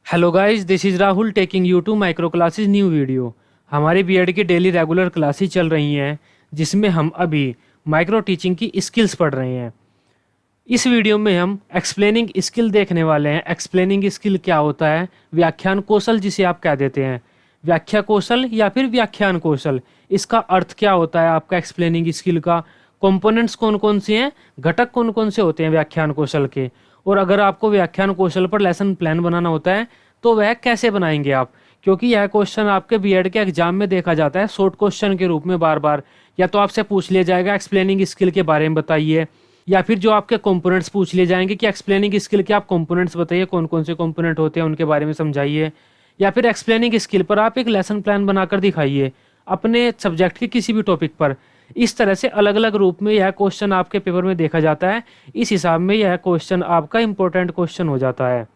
Hello guys, this is Rahul taking you to micro classes new video. हमारी BEd की daily regular classes चल रही हैं जिसमें हम अभी माइक्रो टीचिंग की स्किल्स पढ़ रहे हैं। इस वीडियो में हम एक्सप्लेनिंग स्किल देखने वाले हैं। एक्सप्लेनिंग स्किल क्या होता है, व्याख्यान कौशल जिसे आप कह देते हैं, व्याख्या कौशल या फिर व्याख्यान कौशल, इसका अर्थ क्या होता है आपका एक्सप्लेनिंग स्किल का, कंपोनेंट्स कौन कौन से हैं, घटक कौन कौन से होते हैं व्याख्यान कौशल के, और अगर आपको व्याख्यान कौशल पर लेसन प्लान बनाना होता है तो वह कैसे बनाएंगे आप, क्योंकि यह क्वेश्चन आपके बीएड के एग्जाम में देखा जाता है शॉर्ट क्वेश्चन के रूप में बार बार। या तो आपसे पूछ लिया जाएगा एक्सप्लेनिंग स्किल के बारे में बताइए, या फिर जो आपके कंपोनेंट्स पूछ लिए जाएंगे कि एक्सप्लेनिंग स्किल के आप कंपोनेंट्स बताइए, कौन कौन से कंपोनेंट होते हैं उनके बारे में समझाइए, या फिर एक्सप्लेनिंग स्किल पर आप एक लेसन प्लान बनाकर दिखाइए अपने सब्जेक्ट के किसी भी टॉपिक पर। इस तरह से अलग अलग रूप में यह क्वेश्चन आपके पेपर में देखा जाता है। इस हिसाब में यह क्वेश्चन आपका इंपॉर्टेंट क्वेश्चन हो जाता है।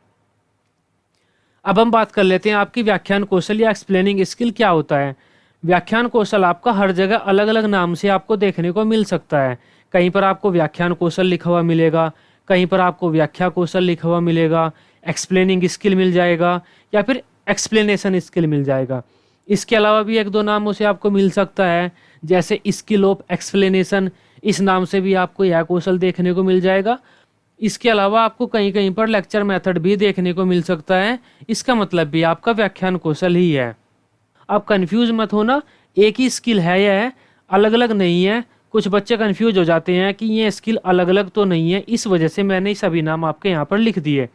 अब हम बात कर लेते हैं आपकी व्याख्यान कौशल या एक्सप्लेनिंग स्किल क्या होता है। व्याख्यान कौशल आपका हर जगह अलग अलग नाम से आपको देखने को मिल सकता है। कहीं पर आपको व्याख्यान कौशल लिखा हुआ मिलेगा, कहीं पर आपको व्याख्या कौशल लिखा हुआ मिलेगा, एक्सप्लेनिंग स्किल मिल जाएगा, या फिर एक्सप्लेनेशन स्किल मिल जाएगा। इसके अलावा भी एक दो नामों से आपको मिल सकता है, जैसे स्किल ऑफ एक्सप्लेनेशन, इस नाम से भी आपको यह कौशल देखने को मिल जाएगा। इसके अलावा आपको कहीं कहीं पर लेक्चर मेथड भी देखने को मिल सकता है। इसका मतलब भी आपका व्याख्यान कौशल ही है। आप कंफ्यूज मत होना, एक ही स्किल है, यह अलग अलग नहीं है। कुछ बच्चे कंफ्यूज हो जाते हैं कि ये स्किल अलग अलग तो नहीं है, इस वजह से मैंने सभी नाम आपके यहाँ पर लिख दिए।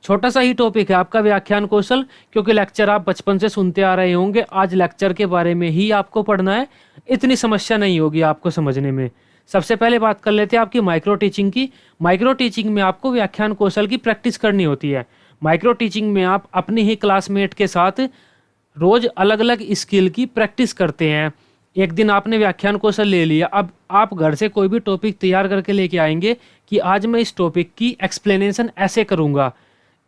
छोटा सा ही टॉपिक है आपका व्याख्यान कौशल, क्योंकि लेक्चर आप बचपन से सुनते आ रहे होंगे। आज लेक्चर के बारे में ही आपको पढ़ना है, इतनी समस्या नहीं होगी आपको समझने में। सबसे पहले बात कर लेते हैं आपकी माइक्रो टीचिंग की। माइक्रो टीचिंग में आपको व्याख्यान कौशल की प्रैक्टिस करनी होती है। माइक्रो टीचिंग में आप अपने ही क्लासमेट के साथ रोज अलग अलग स्किल की प्रैक्टिस करते हैं। एक दिन आपने व्याख्यान कौशल ले लिया, अब आप घर से कोई भी टॉपिक तैयार करके लेके आएंगे कि आज मैं इस टॉपिक की एक्सप्लेनेशन ऐसे करूँगा।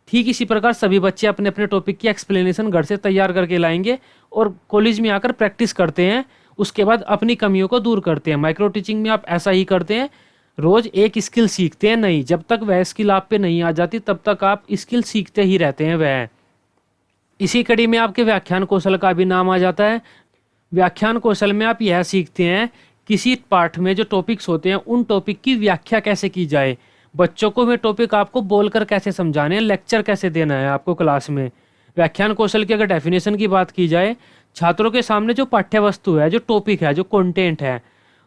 ठीक इसी प्रकार सभी बच्चे अपने अपने टॉपिक की एक्सप्लेनेशन घर से तैयार करके लाएंगे और कॉलेज में आकर प्रैक्टिस करते हैं। उसके बाद अपनी कमियों को दूर करते हैं। माइक्रो टीचिंग में आप ऐसा ही करते हैं, रोज एक स्किल सीखते हैं। नहीं, जब तक वह स्किल आप पे नहीं आ जाती तब तक आप स्किल सीखते ही रहते हैं। वह इसी कड़ी में आपके व्याख्यान कौशल का भी नाम आ जाता है। व्याख्यान कौशल में आप यह सीखते हैं किसी पाठ में जो टॉपिक्स होते हैं उन टॉपिक की व्याख्या कैसे की जाए, बच्चों को वे टॉपिक आपको बोलकर कैसे समझाने हैं, लेक्चर कैसे देना है आपको क्लास में। व्याख्यान कौशल की अगर डेफिनेशन की बात की जाए, छात्रों के सामने जो पाठ्य वस्तु है, जो टॉपिक है, जो कंटेंट है,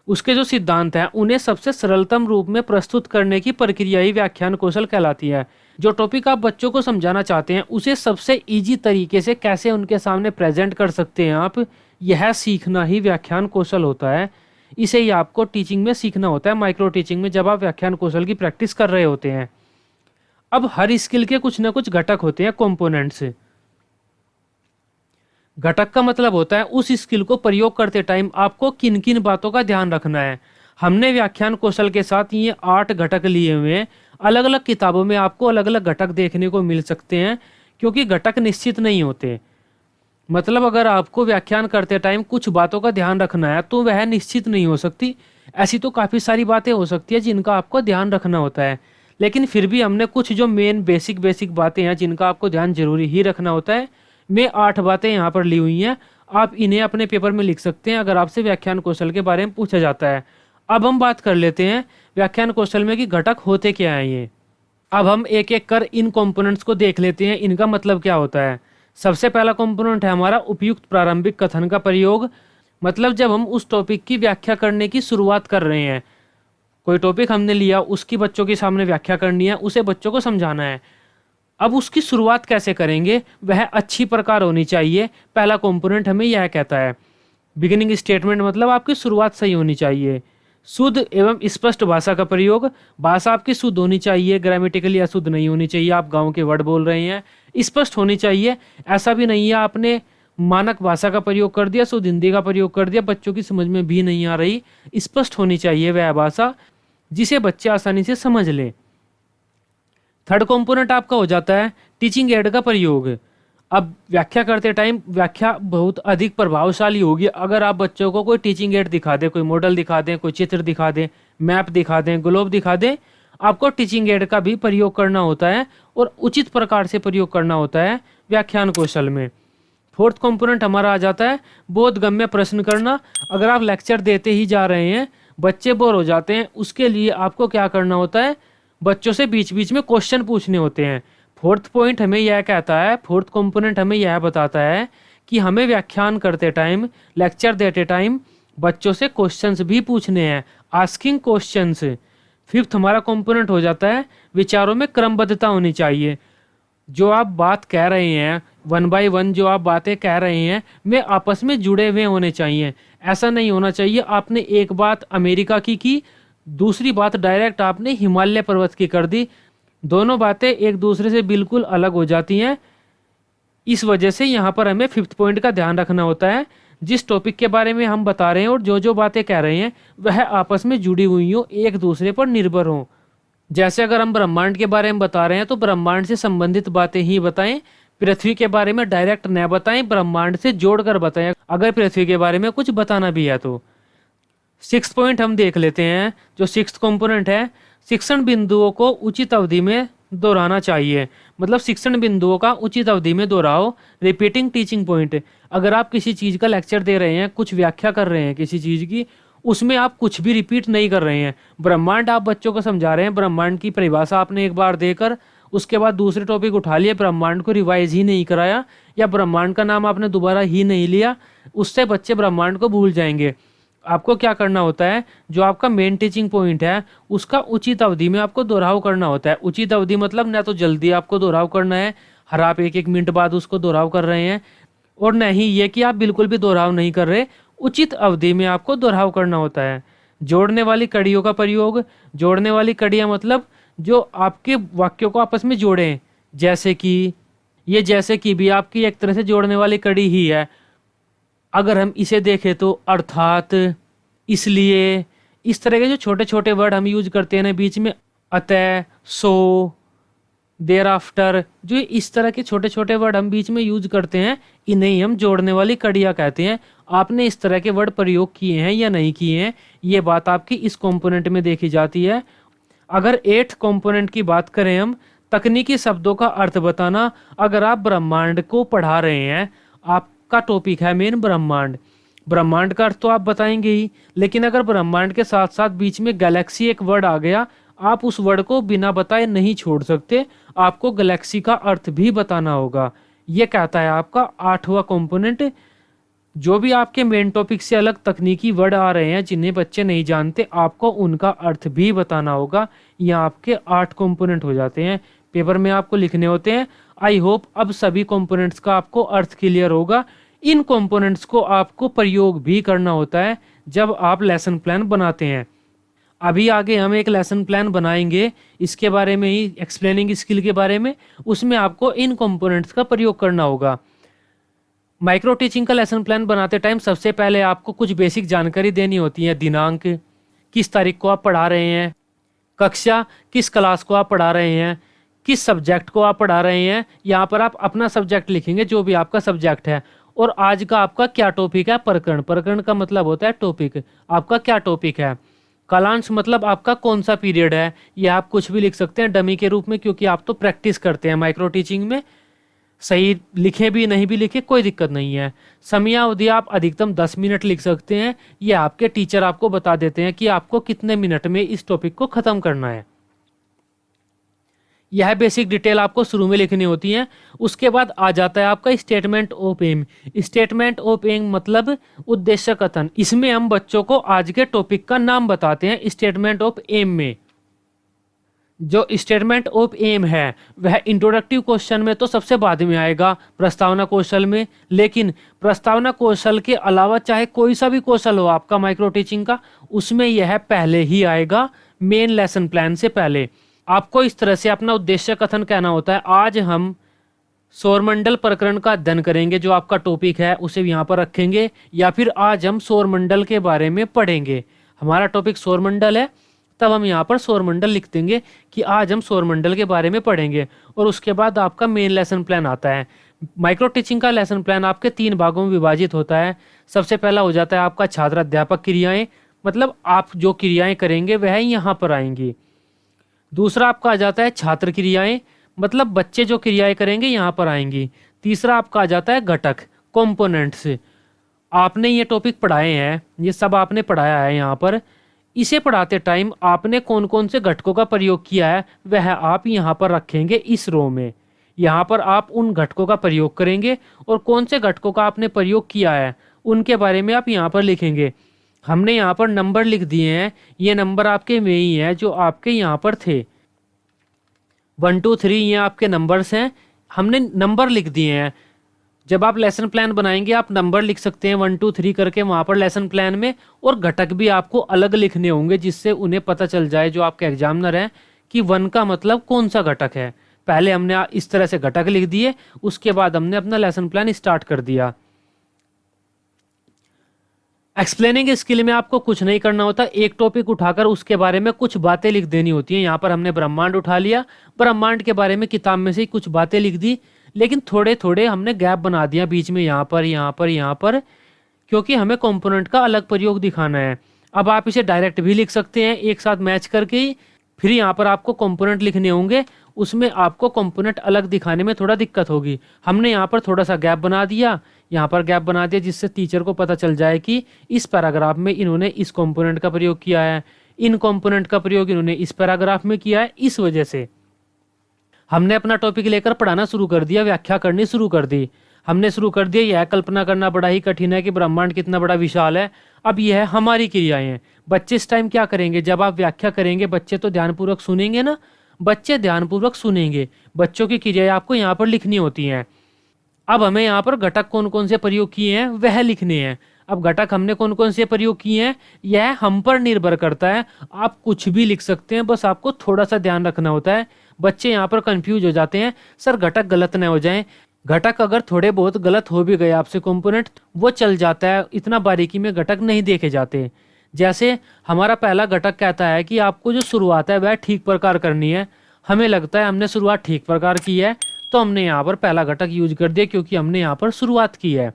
उसके जो सिद्धांत हैं उन्हें सबसे सरलतम रूप में प्रस्तुत करने की प्रक्रिया ही व्याख्यान कौशल कहलाती है। जो टॉपिक आप बच्चों को समझाना चाहते हैं उसे सबसे ईजी तरीके से कैसे उनके सामने प्रेजेंट कर सकते हैं आप, यह सीखना ही व्याख्यान कौशल होता है। इसे ही आपको टीचिंग में सीखना होता है, माइक्रो टीचिंग में, जब आप व्याख्यान कौशल की प्रैक्टिस कर रहे होते हैं। अब हर स्किल के कुछ ना कुछ घटक होते हैं, कंपोनेंट्स। घटक का मतलब होता है उस स्किल को प्रयोग करते टाइम आपको किन किन बातों का ध्यान रखना है। हमने व्याख्यान कौशल के साथ ये 8 घटक लिए हुए हैं। अलग अलग किताबों में आपको अलग अलग घटक देखने को मिल सकते हैं, क्योंकि घटक निश्चित नहीं होते। मतलब अगर आपको व्याख्यान करते टाइम कुछ बातों का ध्यान रखना है तो वह निश्चित नहीं हो सकती। ऐसी तो काफ़ी सारी बातें हो सकती है जिनका आपको ध्यान रखना होता है, लेकिन फिर भी हमने कुछ जो मेन बेसिक बातें हैं जिनका आपको ध्यान जरूरी ही रखना होता है, मैं 8 बातें यहाँ पर ली हुई हैं। आप इन्हें अपने पेपर में लिख सकते हैं अगर आपसे व्याख्यान कौशल के बारे में पूछा जाता है। अब हम बात कर लेते हैं व्याख्यान कौशल में कि घटक होते क्या हैं ये। अब हम एक एक कर इन कंपोनेंट्स को देख लेते हैं, इनका मतलब क्या होता है। सबसे पहला कंपोनेंट है हमारा उपयुक्त प्रारंभिक कथन का प्रयोग। मतलब जब हम उस टॉपिक की व्याख्या करने की शुरुआत कर रहे हैं, कोई टॉपिक हमने लिया, उसकी बच्चों के सामने व्याख्या करनी है, उसे बच्चों को समझाना है। अब उसकी शुरुआत कैसे करेंगे, वह अच्छी प्रकार होनी चाहिए। पहला कंपोनेंट हमें यह कहता है। बिगिनिंग स्टेटमेंट मतलब आपकी शुरुआत सही होनी चाहिए। शुद्ध एवं स्पष्ट भाषा का प्रयोग, भाषा आपकी शुद्ध होनी चाहिए, ग्रामेटिकली अशुद्ध नहीं होनी चाहिए। आप गांव के वर्ड बोल रहे हैं, स्पष्ट होनी चाहिए। ऐसा भी नहीं है आपने मानक भाषा का प्रयोग कर दिया, शुद्ध हिंदी का प्रयोग कर दिया, बच्चों की समझ में भी नहीं आ रही। स्पष्ट होनी चाहिए वह भाषा जिसे बच्चे आसानी से समझ लें। थर्ड कंपोनेंट आपका हो जाता है टीचिंग एड का प्रयोग। अब व्याख्या करते टाइम व्याख्या बहुत अधिक प्रभावशाली होगी अगर आप बच्चों को कोई टीचिंग एड दिखा दें, कोई मॉडल दिखा दें, कोई चित्र दिखा दें, मैप दिखा दें, ग्लोब दिखा दें। आपको टीचिंग एड का भी प्रयोग करना होता है और उचित प्रकार से प्रयोग करना होता है व्याख्यान कौशल में। फोर्थ कंपोनेंट हमारा आ जाता है बोधगम्य प्रश्न करना। अगर आप लेक्चर देते ही जा रहे हैं, बच्चे बोर हो जाते हैं, उसके लिए आपको क्या करना होता है, बच्चों से बीच बीच में क्वेश्चन पूछने होते हैं। फोर्थ पॉइंट हमें यह कहता है, फोर्थ कंपोनेंट हमें यह बताता है कि हमें व्याख्यान करते टाइम, लेक्चर देते टाइम बच्चों से क्वेश्चंस भी पूछने हैं, आस्किंग क्वेश्चंस। फिफ्थ हमारा कंपोनेंट हो जाता है विचारों में क्रमबद्धता होनी चाहिए। जो आप बात कह रहे हैं, वन बाय वन जो आप बातें कह रहे हैं, वे आपस में जुड़े हुए होने चाहिए। ऐसा नहीं होना चाहिए आपने एक बात अमेरिका की दूसरी बात डायरेक्ट आपने हिमालय पर्वत की कर दी। दोनों बातें एक दूसरे से बिल्कुल अलग हो जाती हैं। इस वजह से यहाँ पर हमें फिफ्थ पॉइंट का ध्यान रखना होता है। जिस टॉपिक के बारे में हम बता रहे हैं और जो जो बातें कह रहे हैं वह आपस में जुड़ी हुई हो, एक दूसरे पर निर्भर हो। जैसे अगर हम ब्रह्मांड के बारे में बता रहे हैं तो ब्रह्मांड से संबंधित बातें ही बताएं, पृथ्वी के बारे में डायरेक्ट न बताएं, ब्रह्मांड से जोड़कर बताएं अगर पृथ्वी के बारे में कुछ बताना भी है तो। सिक्स्थ पॉइंट हम देख लेते हैं। जो सिक्स्थ कंपोनेंट है, शिक्षण बिंदुओं को उचित अवधि में दोहराना चाहिए। मतलब शिक्षण बिंदुओं का उचित अवधि में दोहराओ। Repeating teaching point. अगर आप किसी चीज़ का लेक्चर दे रहे हैं, कुछ व्याख्या कर रहे हैं किसी चीज़ की, उसमें आप कुछ भी रिपीट नहीं कर रहे हैं। ब्रह्मांड आप बच्चों को समझा रहे हैं, ब्रह्मांड की परिभाषा आपने एक बार देकर उसके बाद दूसरे टॉपिक उठा लिए, ब्रह्मांड को रिवाइज ही नहीं कराया या ब्रह्मांड का नाम आपने दोबारा ही नहीं लिया, उससे बच्चे ब्रह्मांड को भूल जाएंगे। आपको क्या करना होता है, जो आपका मेन टीचिंग पॉइंट है उसका उचित अवधि में आपको दोहराव करना होता है। उचित अवधि मतलब न तो जल्दी आपको दोहराव करना है, हर आप एक एक मिनट बाद उसको दोहराव कर रहे हैं, और न ही ये कि आप बिल्कुल भी दोहराव नहीं कर रहे। उचित अवधि में आपको दोहराव करना होता है। जोड़ने वाली कड़ियों का प्रयोग। जोड़ने वाली कड़ियाँ मतलब जो आपके वाक्यों को आपस में जोड़ें, जैसे कि ये जैसे कि भी आपकी एक तरह से जोड़ने वाली कड़ी ही है। अगर हम इसे देखें तो अर्थात, इसलिए, इस तरह के जो छोटे छोटे वर्ड हम यूज करते हैं ना बीच में, अतः, सो, देयर आफ्टर, जो इस तरह के छोटे छोटे वर्ड हम बीच में यूज करते हैं, इन्हें हम जोड़ने वाली कड़ियाँ कहते हैं। आपने इस तरह के वर्ड प्रयोग किए हैं या नहीं किए हैं, ये बात आपकी इस कंपोनेंट में देखी जाती है। अगर एट्थ कंपोनेंट की बात करें हम, तकनीकी शब्दों का अर्थ बताना। अगर आप ब्रह्मांड को पढ़ा रहे हैं, आपका टॉपिक है मेन ब्रह्मांड, ब्रह्मांड का अर्थ तो आप बताएंगे ही, लेकिन अगर ब्रह्मांड के साथ साथ बीच में गैलेक्सी एक वर्ड आ गया, आप उस वर्ड को बिना बताए नहीं छोड़ सकते, आपको गैलेक्सी का अर्थ भी बताना होगा। यह कहता है आपका आठवां कंपोनेंट। जो भी आपके मेन टॉपिक से अलग तकनीकी वर्ड आ रहे हैं जिन्हें बच्चे नहीं जानते, आपको उनका अर्थ भी बताना होगा। यह आपके 8 कंपोनेंट हो जाते हैं, पेपर में आपको लिखने होते हैं। आई होप अब सभी कंपोनेंट्स का आपको अर्थ क्लियर होगा। इन कंपोनेंट्स को आपको प्रयोग भी करना होता है जब आप लेसन प्लान बनाते हैं। अभी आगे हम एक लेसन प्लान बनाएंगे इसके बारे में ही, एक्सप्लेनिंग स्किल के बारे में, उसमें आपको इन कंपोनेंट्स का प्रयोग करना होगा। माइक्रो टीचिंग का लेसन प्लान बनाते टाइम सबसे पहले आपको कुछ बेसिक जानकारी देनी होती है। दिनांक, किस तारीख को आप पढ़ा रहे हैं, कक्षा किस क्लास को आप पढ़ा रहे हैं, किस सब्जेक्ट को आप पढ़ा रहे हैं। यहाँ पर आप अपना सब्जेक्ट लिखेंगे जो भी आपका सब्जेक्ट है, और आज का आपका क्या टॉपिक है। प्रकरण, प्रकरण का मतलब होता है टॉपिक, आपका क्या टॉपिक है। कालांश मतलब आपका कौन सा पीरियड है। ये आप कुछ भी लिख सकते हैं डमी के रूप में, क्योंकि आप तो प्रैक्टिस करते हैं माइक्रो टीचिंग में। सही लिखे भी नहीं भी लिखे कोई दिक्कत नहीं है। समयावधि आप अधिकतम 10 मिनट लिख सकते हैं। ये आपके टीचर आपको बता देते हैं कि आपको कितने मिनट में इस टॉपिक को ख़त्म करना है। यह बेसिक डिटेल आपको शुरू में लिखनी होती है। उसके बाद आ जाता है आपका statement of aim. Statement of aim मतलब उद्देश्य कथन। इसमें हम बच्चों को आज के टॉपिक का नाम बताते हैं। स्टेटमेंट ऑफ एम में जो स्टेटमेंट ऑफ एम है वह इंट्रोडक्टिव क्वेश्चन में तो सबसे बाद में आएगा, प्रस्तावना कौशल में। लेकिन प्रस्तावना कौशल के अलावा चाहे कोई सा भी कौशल हो आपका माइक्रो टीचिंग का, उसमें यह पहले ही आएगा, मेन लेसन प्लान से पहले। आपको इस तरह से अपना उद्देश्य कथन कहना होता है। आज हम सौरमंडल प्रकरण का अध्ययन करेंगे, जो आपका टॉपिक है उसे यहाँ पर रखेंगे, या फिर आज हम सौरमंडल के बारे में पढ़ेंगे। हमारा टॉपिक सौरमंडल है, तब हम यहाँ पर सौरमंडल लिख देंगे कि आज हम सौरमंडल के बारे में पढ़ेंगे। और उसके बाद आपका मेन लेसन प्लान आता है। माइक्रो टीचिंग का लेसन प्लान आपके 3 भागों में विभाजित होता है। सबसे पहला हो जाता है आपका छात्र अध्यापक क्रियाएं, मतलब आप जो क्रियाएं करेंगे वह यहाँ पर आएंगी। दूसरा आपका आ जाता है छात्र क्रियाएं, मतलब बच्चे जो क्रियाएं करेंगे यहाँ पर आएंगी। तीसरा आपका आ जाता है घटक कंपोनेंट्स। आपने ये टॉपिक पढ़ाए हैं, ये सब आपने पढ़ाया है यहाँ पर। इसे पढ़ाते टाइम आपने कौन कौन से घटकों का प्रयोग किया है वह आप यहाँ पर रखेंगे इस रो में। यहाँ पर आप उन घटकों का प्रयोग करेंगे और कौन से घटकों का आपने प्रयोग किया है उनके बारे में आप यहाँ पर लिखेंगे। हमने यहाँ पर नंबर लिख दिए हैं, ये नंबर आपके में ही है जो आपके यहाँ पर थे। 1 2 3 ये आपके नंबर्स हैं, हमने नंबर लिख दिए हैं। जब आप लेसन प्लान बनाएंगे आप नंबर लिख सकते हैं 1 2 3 करके वहाँ पर लेसन प्लान में, और घटक भी आपको अलग लिखने होंगे जिससे उन्हें पता चल जाए जो आपके एग्जामिनर हैं कि 1 का मतलब कौन सा घटक है। पहले हमने इस तरह से घटक लिख दिए, उसके बाद हमने अपना लेसन प्लान स्टार्ट कर दिया। एक्सप्लेनिंग स्किल में आपको कुछ नहीं करना होता, एक टॉपिक उठाकर उसके बारे में कुछ बातें लिख देनी होती हैं। यहाँ पर हमने ब्रह्मांड उठा लिया, ब्रह्मांड के बारे में किताब में से कुछ बातें लिख दी, लेकिन थोड़े थोड़े हमने गैप बना दिया बीच में, यहाँ पर यहाँ पर यहाँ पर, क्योंकि हमें कंपोनेंट का अलग प्रयोग दिखाना है। अब आप इसे डायरेक्ट भी लिख सकते हैं एक साथ मैच करके ही, फिर यहाँ पर आपको कंपोनेंट लिखने होंगे, उसमें आपको कंपोनेंट अलग दिखाने में थोड़ा दिक्कत होगी। हमने यहाँ पर थोड़ा सा गैप बना दिया, यहाँ पर गैप बना दिया, जिससे टीचर को पता चल जाए कि इस पैराग्राफ में इन्होंने इस कंपोनेंट का प्रयोग किया है, इन कंपोनेंट का प्रयोग इन्होंने इस पैराग्राफ में किया है। इस वजह से हमने अपना टॉपिक लेकर पढ़ाना शुरू कर दिया, व्याख्या करनी शुरू कर दी। हमने शुरू कर दिया, यह कल्पना करना बड़ा ही कठिन है कि ब्रह्मांड कितना बड़ा विशाल है। अब यह है हमारी क्रियाएं हैं। बच्चे इस टाइम क्या करेंगे, जब आप व्याख्या करेंगे बच्चे तो ध्यानपूर्वक सुनेंगे ना, बच्चे ध्यानपूर्वक सुनेंगे, बच्चों की क्रियाएं आपको यहाँ पर लिखनी होती हैं। अब हमें यहाँ पर घटक कौन कौन से प्रयोग किए हैं वह लिखने हैं। अब घटक हमने कौन कौन से प्रयोग किए हैं यह हम पर निर्भर करता है, आप कुछ भी लिख सकते हैं, बस आपको थोड़ा सा ध्यान रखना होता है। बच्चे यहाँ पर कंफ्यूज हो जाते हैं, सर घटक गलत न हो जाएं। घटक अगर थोड़े बहुत गलत हो भी गए आपसे कंपोनेंट, वो चल जाता है, इतना बारीकी में घटक नहीं देखे जाते। जैसे हमारा पहला घटक कहता है कि आपको जो शुरुआत है वह ठीक प्रकार करनी है। हमें लगता है हमने शुरुआत ठीक प्रकार की है, तो हमने यहाँ पर पहला घटक यूज कर दिया क्योंकि हमने यहाँ पर शुरुआत की है।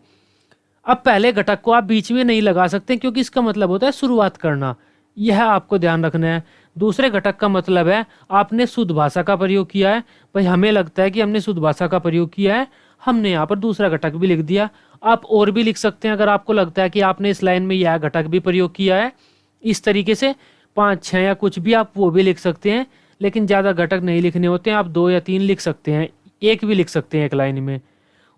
अब पहले घटक को आप बीच में नहीं लगा सकते क्योंकि इसका मतलब होता है शुरुआत करना, यह आपको ध्यान रखना है। दूसरे घटक का मतलब है आपने शुद्ध भाषा का प्रयोग किया है, भाई हमें लगता है कि हमने शुद्ध भाषा का प्रयोग किया है, हमने यहाँ पर दूसरा घटक भी लिख दिया। आप और भी लिख सकते हैं अगर आपको लगता है कि आपने इस लाइन में यह घटक भी प्रयोग किया है। इस तरीके से 5 6 या कुछ भी आप वो भी लिख सकते हैं, लेकिन ज़्यादा घटक नहीं लिखने होते हैं, आप 2 या 3 लिख सकते हैं, एक भी लिख सकते हैं एक लाइन में।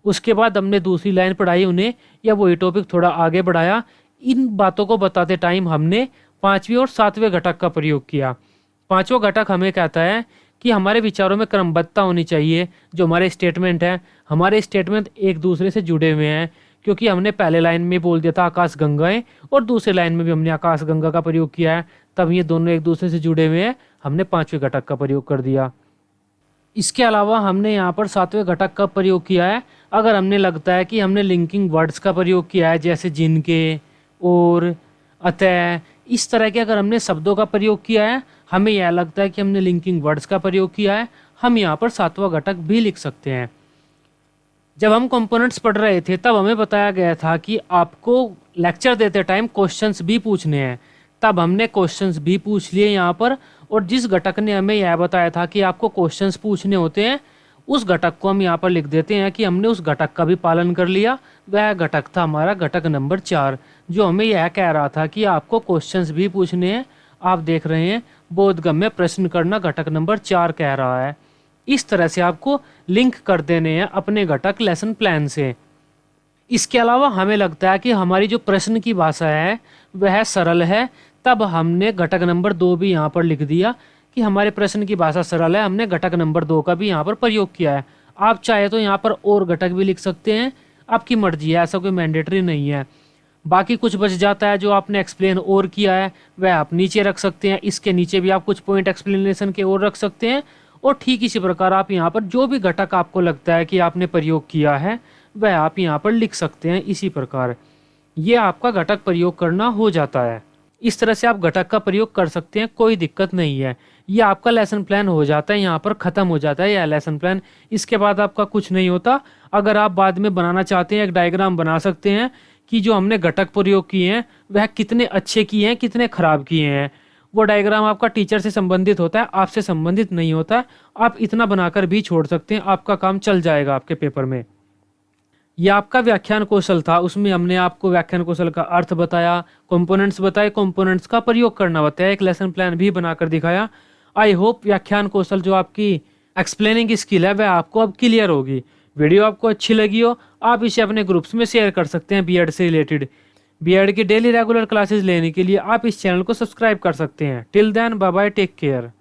उसके बाद हमने दूसरी लाइन पढ़ाई उन्हें, या वही टॉपिक थोड़ा आगे बढ़ाया। इन बातों को बताते टाइम हमने 5वें और 7वें घटक का प्रयोग किया। 5वां घटक हमें कहता है कि हमारे विचारों में क्रमबद्धता होनी चाहिए। जो हमारे स्टेटमेंट हैं, हमारे स्टेटमेंट एक दूसरे से जुड़े हुए हैं, क्योंकि हमने पहले लाइन में बोल दिया था आकाश गंगाएं, और दूसरे लाइन में भी हमने आकाश गंगा का प्रयोग किया है, तब ये दोनों एक दूसरे से जुड़े हुए हैं, हमने 5वें घटक का प्रयोग कर दिया। इसके अलावा हमने यहाँ पर 7वें घटक का प्रयोग किया है अगर हमने लगता है कि हमने लिंकिंग वर्ड्स का प्रयोग किया है, जैसे जिनके, और, अतः, इस तरह के अगर हमने शब्दों का प्रयोग किया है, हमें यह लगता है कि हमने लिंकिंग वर्ड्स का प्रयोग किया है, हम यहाँ पर 7वां घटक भी लिख सकते हैं। जब हम कंपोनेंट्स पढ़ रहे थे तब हमें बताया गया था कि आपको लेक्चर देते टाइम क्वेश्चंस भी पूछने हैं, तब हमने क्वेश्चंस भी पूछ लिए यहाँ पर। और जिस घटक ने हमें यह बताया था कि आपको क्वेश्चंस पूछने होते हैं, उस घटक को हम यहाँ पर लिख देते हैं कि हमने उस घटक का भी पालन कर लिया। वह घटक था हमारा घटक नंबर 4, जो हमें यह कह रहा था कि आपको क्वेश्चंस भी पूछने हैं। आप देख रहे हैं बोधगम्य प्रश्न करना घटक नंबर 4 कह रहा है। इस तरह से आपको लिंक कर देने हैं अपने घटक लेसन प्लान से। इसके अलावा हमें लगता है कि हमारी जो प्रश्न की भाषा है वह सरल है, तब हमने घटक नंबर 2 भी यहाँ पर लिख दिया कि हमारे प्रश्न की भाषा सरल है, हमने घटक नंबर 2 का भी यहाँ पर प्रयोग किया है। आप चाहे तो यहाँ पर और घटक भी लिख सकते हैं, आपकी मर्जी है, ऐसा कोई मैंडेटरी नहीं है। बाकी कुछ बच जाता है जो आपने एक्सप्लेन और किया है वह आप नीचे रख सकते हैं, इसके नीचे भी आप कुछ पॉइंट एक्सप्लेनेशन के और रख सकते हैं। और ठीक इसी प्रकार आप यहाँ पर जो भी घटक आपको लगता है कि आपने प्रयोग किया है वह आप यहाँ पर लिख सकते हैं। इसी प्रकार ये आपका घटक प्रयोग करना हो जाता है। इस तरह से आप घटक का प्रयोग कर सकते हैं, कोई दिक्कत नहीं है। ये आपका लेसन प्लान हो जाता है, यहाँ पर ख़त्म हो जाता है यह लेसन प्लान। इसके बाद आपका कुछ नहीं होता। अगर आप बाद में बनाना चाहते हैं एक डायग्राम बना सकते हैं कि जो हमने घटक प्रयोग किए हैं वह कितने अच्छे किए हैं, कितने खराब किए हैं। वो डायग्राम आपका टीचर से संबंधित होता है, आपसे संबंधित नहीं होता। आप इतना बनाकर भी छोड़ सकते हैं, आपका काम चल जाएगा आपके पेपर में। यह आपका व्याख्यान कौशल था, उसमें हमने आपको व्याख्यान कौशल का अर्थ बताया, कंपोनेंट्स बताए, कंपोनेंट्स का प्रयोग करना बताया, एक लेसन प्लान भी बनाकर दिखाया। आई होप व्याख्यान कौशल जो आपकी एक्सप्लेनिंग स्किल है वह आपको अब क्लियर होगी। वीडियो आपको अच्छी लगी हो, आप इसे अपने ग्रुप्स में शेयर कर सकते हैं। बीएड से रिलेटेड बीएड की डेली रेगुलर क्लासेस लेने के लिए आप इस चैनल को सब्सक्राइब कर सकते हैं। Till then bye bye, take care.